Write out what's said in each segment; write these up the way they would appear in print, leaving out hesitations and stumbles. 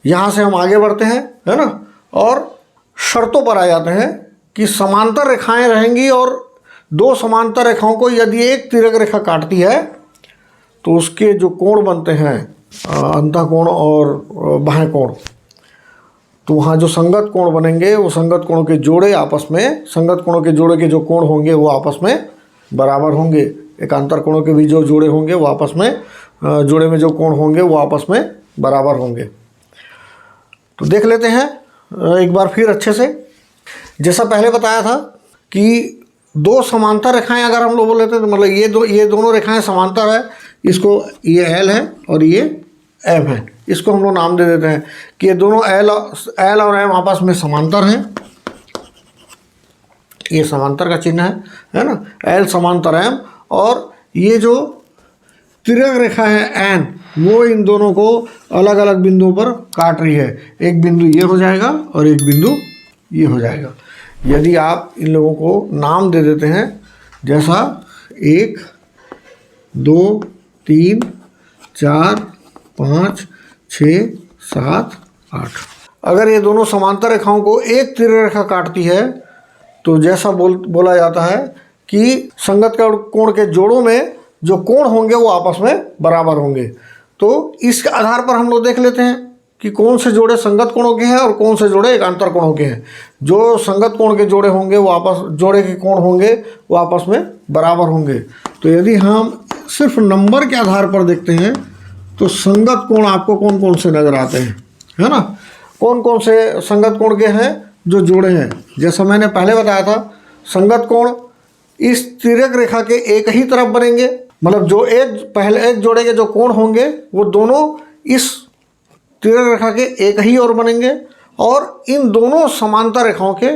यहाँ से हम आगे बढ़ते हैं, है ना, और शर्तों पर आ जाते हैं कि समांतर रेखाएं रहेंगी और दो समांतर रेखाओं को यदि एक तिर्यक रेखा काटती है तो उसके जो कोण बनते हैं अंतःकोण और बाह्य कोण, तो वहाँ जो संगत कोण बनेंगे वो संगत कोणों के जोड़े आपस में, संगत कोणों के जोड़े के जो कोण होंगे वो आपस में बराबर होंगे। एकांतर कोणों के भी जो जोड़े होंगे वो आपस में, जोड़े में जो कोण होंगे वो आपस में बराबर होंगे। तो देख लेते हैं एक बार फिर अच्छे से। जैसा पहले बताया था कि दो समांतर रेखाएं अगर हम लोग बोल लेते हैं तो मतलब ये दोनों रेखाएं समांतर है, इसको ये L है और ये M है, इसको हम लोग नाम दे देते हैं कि ये दोनों L और M आपस में समांतर हैं। ये समांतर का चिन्ह है ना, L समांतर M, और ये जो तिर्यक रेखा है N वो इन दोनों को अलग अलग बिंदुओं पर काट रही है। एक बिंदु ये हो जाएगा और एक बिंदु ये हो जाएगा। यदि आप इन लोगों को नाम दे देते हैं जैसा 1 2 3 4 5 6 7 8, अगर ये दोनों समांतर रेखाओं को एक तिर्यक रेखा काटती है तो जैसा बोला जाता है कि संगत कोण के जोड़ों में जो कोण होंगे वो आपस में बराबर होंगे। तो इस आधार पर हम लोग देख लेते हैं कि कौन से जोड़े संगत कोणों के हैं और कौन से जोड़े एकांतर कोणों के हैं। जो संगत कोण के जोड़े होंगे वो जोड़े के कोण होंगे वो आपस में बराबर होंगे। तो यदि हम सिर्फ नंबर के आधार पर देखते हैं तो संगत कोण आपको कौन कौन से नज़र आते हैं, है ना, कौन कौन से संगत कोण के हैं जो जोड़े हैं। जैसा मैंने पहले बताया था, संगत कोण इस तिर्यक रेखा के एक ही तरफ बनेंगे, मतलब जो एक जोड़े के जो कोण होंगे वो दोनों इस तिर्यक रेखा के एक ही ओर बनेंगे और इन दोनों समांतर रेखाओं के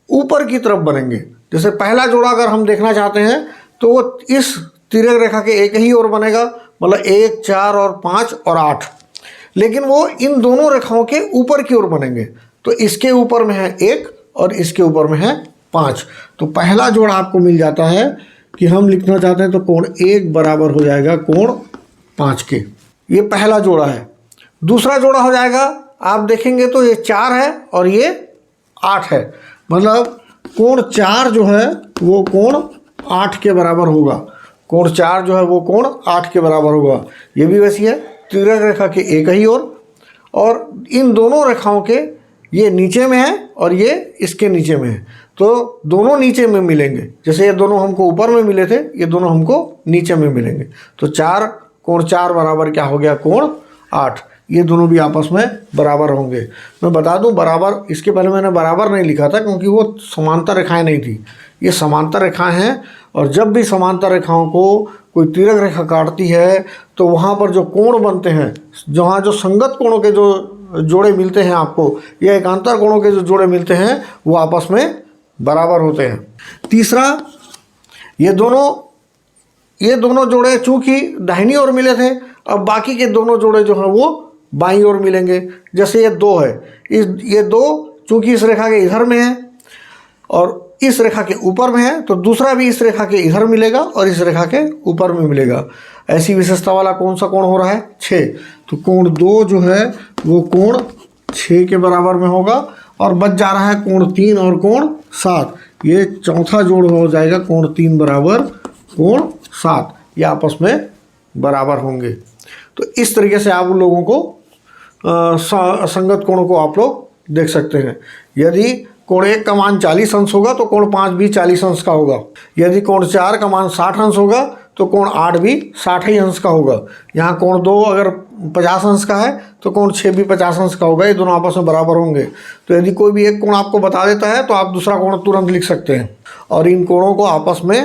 ऊपर की तरफ बनेंगे। जैसे पहला जोड़ा अगर हम देखना चाहते हैं तो वो इस तिर्यक रेखा के एक ही ओर बनेगा, मतलब 1 4 और 5 और 8, लेकिन वो इन दोनों रेखाओं के ऊपर की ओर बनेंगे। तो इसके ऊपर में है 1 और इसके ऊपर में है 5। तो पहला जोड़ा आपको मिल जाता है कि हम लिखना चाहते हैं तो कोण 1 बराबर हो जाएगा कोण 5 के। ये पहला जोड़ा है। दूसरा जोड़ा हो जाएगा, आप देखेंगे तो ये 4 है और ये 8 है, मतलब कोण 4 जो है वो कोण 8 के बराबर होगा। कोण 4 जो है वो कोण 8 के बराबर होगा। ये भी वैसी है, तिर्यक रेखा के एक ही ओर, और इन दोनों रेखाओं के ये नीचे में है और ये इसके नीचे में है, तो दोनों नीचे में मिलेंगे। जैसे ये दोनों हमको ऊपर में मिले थे, ये दोनों हमको नीचे में मिलेंगे। तो कोण 4 बराबर क्या हो गया, कोण 8। ये दोनों भी आपस में बराबर होंगे। मैं बता दूं बराबर, इसके पहले मैंने बराबर नहीं लिखा था क्योंकि वो समांतर रेखाएं नहीं थी, ये समांतर रेखाएं हैं। और जब भी समांतर रेखाओं को कोई तिर्यक रेखा काटती है तो वहाँ पर जो कोण बनते हैं, जहाँ जो संगत कोणों के जो जोड़े मिलते हैं आपको, या एकांतर कोणों के जो जोड़े मिलते हैं वो आपस में बराबर होते हैं। तीसरा, ये दोनों जोड़े चूँकि दाहिनी ओर मिले थे, अब बाकी के दोनों जोड़े जो हैं वो बाईं ओर मिलेंगे। जैसे ये 2 है, ये 2 चूँकि इस रेखा के इधर में है और इस रेखा के ऊपर में है, तो दूसरा भी इस रेखा के इधर मिलेगा और इस रेखा के ऊपर में मिलेगा। ऐसी विशेषता वाला कौन सा कोण हो रहा है, 6। तो कोण 2 जो है वो कोण 6 के बराबर में होगा, और बच जा रहा है कोण 3 और कोण 7। ये चौथा जोड़ हो जाएगा, कोण 3 बराबर कोण 7, ये आपस में बराबर होंगे। तो इस तरीके से आप लोगों को संगत कोणों को आप लोग देख सकते हैं। यदि कोण 1 का मान 40 अंश होगा तो कोण 5 भी 40 अंश का होगा। यदि कोण 4 का मान 60 अंश होगा तो कोण 8 भी 60 ही अंश का होगा। यहाँ कोण 2 अगर 50 अंश का है तो कोण 6 भी 50 अंश का होगा। ये दोनों आपस में बराबर होंगे। तो यदि कोई भी एक कोण आपको बता देता है तो आप दूसरा कोण तुरंत लिख सकते हैं। और इन कोणों को आपस में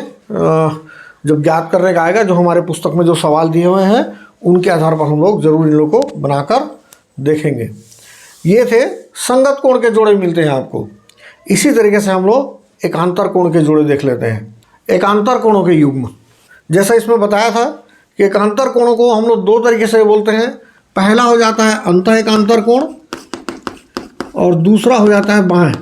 जब ज्ञात करने का आएगा, जो हमारे पुस्तक में जो सवाल दिए हुए हैं उनके आधार पर हम लोग जरूर इन लोगों को बनाकर देखेंगे। ये थे संगत कोण के जोड़े मिलते हैं आपको। इसी तरीके से हम लोग एकांतर कोण के जोड़े देख लेते हैं। एकांतर कोणों के युग्म, जैसा इसमें बताया था कि एकांतर कोणों को हम लोग 2 तरीके से बोलते हैं। पहला हो जाता है अंतः एकांतर कोण और दूसरा हो जाता है बाह्य।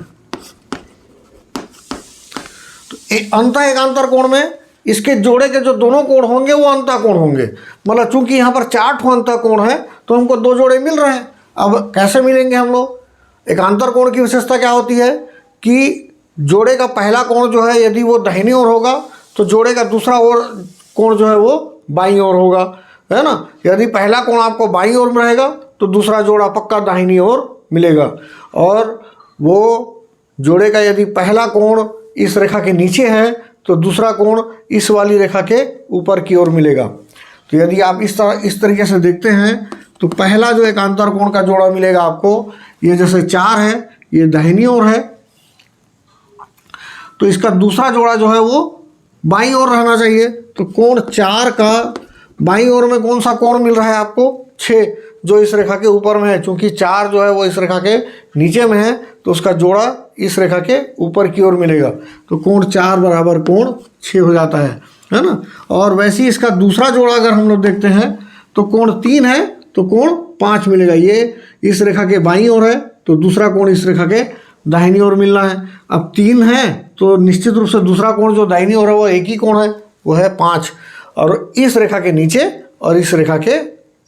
तो अंतः एकांतर कोण में इसके जोड़े के जो दोनों कोण होंगे वो अंतः कोण होंगे। मतलब चूंकि यहाँ पर 4 ठो अंतः कोण है तो हमको 2 जोड़े मिल रहे हैं। अब कैसे मिलेंगे हम लोग? एकांतर कोण की विशेषता क्या होती है कि जोड़े का पहला कोण जो है यदि वो दाहिनी ओर होगा तो जोड़े का दूसरा ओर कोण जो है वो बाईं ओर होगा, है ना। यदि पहला कोण आपको बाईं ओर में रहेगा तो दूसरा जोड़ा पक्का दाहिनी ओर मिलेगा। और वो जोड़े का यदि पहला कोण इस रेखा के नीचे है तो दूसरा कोण इस वाली रेखा के ऊपर की ओर मिलेगा। तो यदि आप इस तरीके से देखते हैं तो पहला जो एकांतर कोण का जोड़ा मिलेगा आपको, ये जैसे 4 है, ये दाहिनी ओर है, तो इसका दूसरा जोड़ा जो है वो बाईं ओर रहना चाहिए। तो कोण 4 का बाईं ओर में कौन सा कोण मिल रहा है आपको? 6, जो इस रेखा के ऊपर में है। चूंकि 4 जो है वो इस रेखा के नीचे में है तो उसका जोड़ा इस रेखा के ऊपर की ओर मिलेगा। तो कोण 4 बराबर कोण 6 हो जाता है ना। और वैसे ही इसका दूसरा जोड़ा अगर हम लोग देखते हैं तो कोण 3 है तो कोण 5 मिलेगा। ये इस रेखा के बाईं ओर है तो दूसरा कोण इस रेखा के दाहिनी ओर मिलना है। अब 3 है तो निश्चित रूप से दूसरा कोण जो दाहिनी ओर है वो एक ही कोण है, वो है 5, और इस रेखा के नीचे और इस रेखा के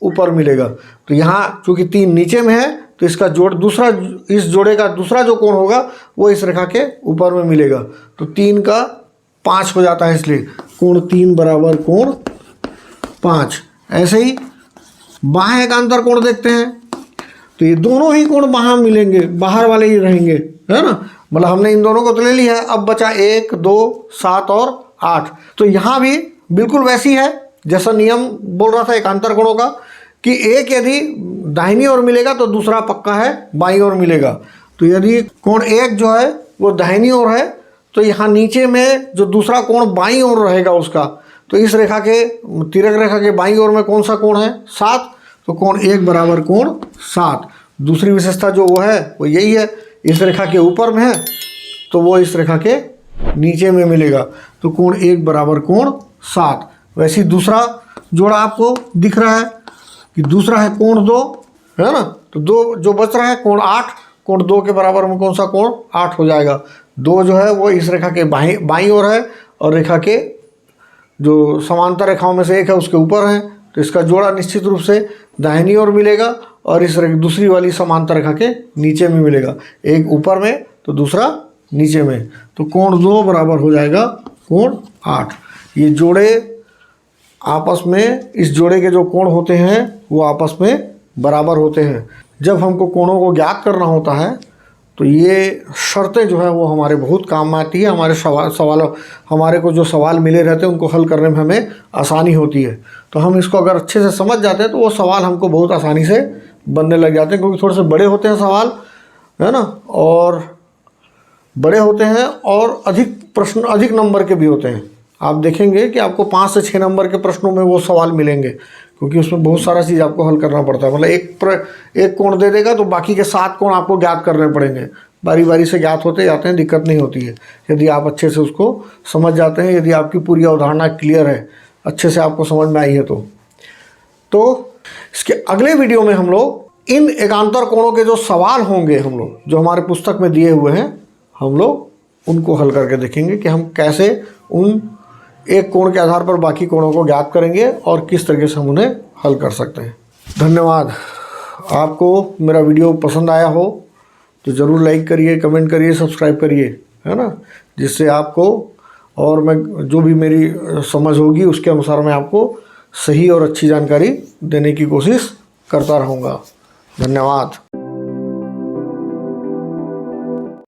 ऊपर मिलेगा। तो यहाँ चूंकि 3 नीचे में है तो इसका दूसरा इस जोड़े का दूसरा जो कोण होगा वो इस रेखा के ऊपर में मिलेगा। तो 3 का 5 हो जाता है, इसलिए कोण 3 बराबर कोण 5। ऐसे ही बाह्य एकांतर कोण देखते हैं तो ये दोनों ही कोण बाहर मिलेंगे, बाहर वाले ही रहेंगे, है ना। मतलब हमने इन दोनों को तो ले लिया है। अब बचा 1, 2, 7 और 8। तो यहाँ भी बिल्कुल वैसी है जैसा नियम बोल रहा था एकांतर कोणों का कि एक यदि दाहिनी ओर मिलेगा तो दूसरा पक्का है बाईं ओर मिलेगा। तो यदि कोण 1 जो है वो दाहिनी ओर है तो यहाँ नीचे में जो दूसरा कोण बाईं ओर रहेगा उसका, तो इस रेखा के तिर्यक रेखा के बाईं ओर में कौन सा कोण है? 7। तो कोण 1 बराबर कोण 7। दूसरी विशेषता जो वो है वो यही है, इस रेखा के ऊपर में है तो वो इस रेखा के नीचे में मिलेगा। तो कोण 1 बराबर कोण 7। वैसे ही दूसरा जोड़ा आपको दिख रहा है कि दूसरा है कोण 2, है ना। तो 2 जो बच रहा है कोण 8, कोण 2 के बराबर में कौन सा कोण? 8 हो जाएगा। 2 जो है वो इस रेखा के बाईं ओर है और रेखा के जो समांतर रेखाओं में से एक है उसके ऊपर है, तो इसका जोड़ा निश्चित रूप से दाहिनी ओर मिलेगा और इस दूसरी वाली समांतर रेखा के नीचे में मिलेगा। एक ऊपर में तो दूसरा नीचे में। तो कोण 2 बराबर हो जाएगा कोण 8। ये जोड़े आपस में, इस जोड़े के जो कोण होते हैं वो आपस में बराबर होते हैं। जब हमको कोणों को ज्ञात करना होता है तो ये शर्तें जो है वो हमारे बहुत काम आती है। हमारे हमारे को जो सवाल मिले रहते हैं उनको हल करने में हमें आसानी होती है। तो हम इसको अगर अच्छे से समझ जाते हैं तो वो सवाल हमको बहुत आसानी से बनने लग जाते हैं, क्योंकि थोड़े से बड़े होते हैं सवाल, है ना, और बड़े होते हैं और अधिक नंबर के भी होते हैं। आप देखेंगे कि आपको 5 से 6 नंबर के प्रश्नों में वो सवाल मिलेंगे, क्योंकि उसमें बहुत सारा चीज़ आपको हल करना पड़ता है। मतलब एक कोण दे देगा तो बाकी के 7 कोण आपको ज्ञात करने पड़ेंगे। बारी बारी से ज्ञात होते जाते हैं, दिक्कत नहीं होती है यदि आप अच्छे से उसको समझ जाते हैं, यदि आपकी पूरी अवधारणा क्लियर है, अच्छे से आपको समझ में आई है। तो इसके अगले वीडियो में हम लोग इन एकांतर कोणों के जो सवाल होंगे, हम लोग जो हमारे पुस्तक में दिए हुए हैं, हम लोग उनको हल करके देखेंगे कि हम कैसे उन एक कोण के आधार पर बाकी कोणों को ज्ञात करेंगे और किस तरीके से हम उन्हें हल कर सकते हैं। धन्यवाद। आपको मेरा वीडियो पसंद आया हो तो ज़रूर लाइक करिए, कमेंट करिए, सब्सक्राइब करिए, है ना, जिससे आपको और मैं जो भी मेरी समझ होगी उसके अनुसार मैं आपको सही और अच्छी जानकारी देने की कोशिश करता रहूँगा। धन्यवाद।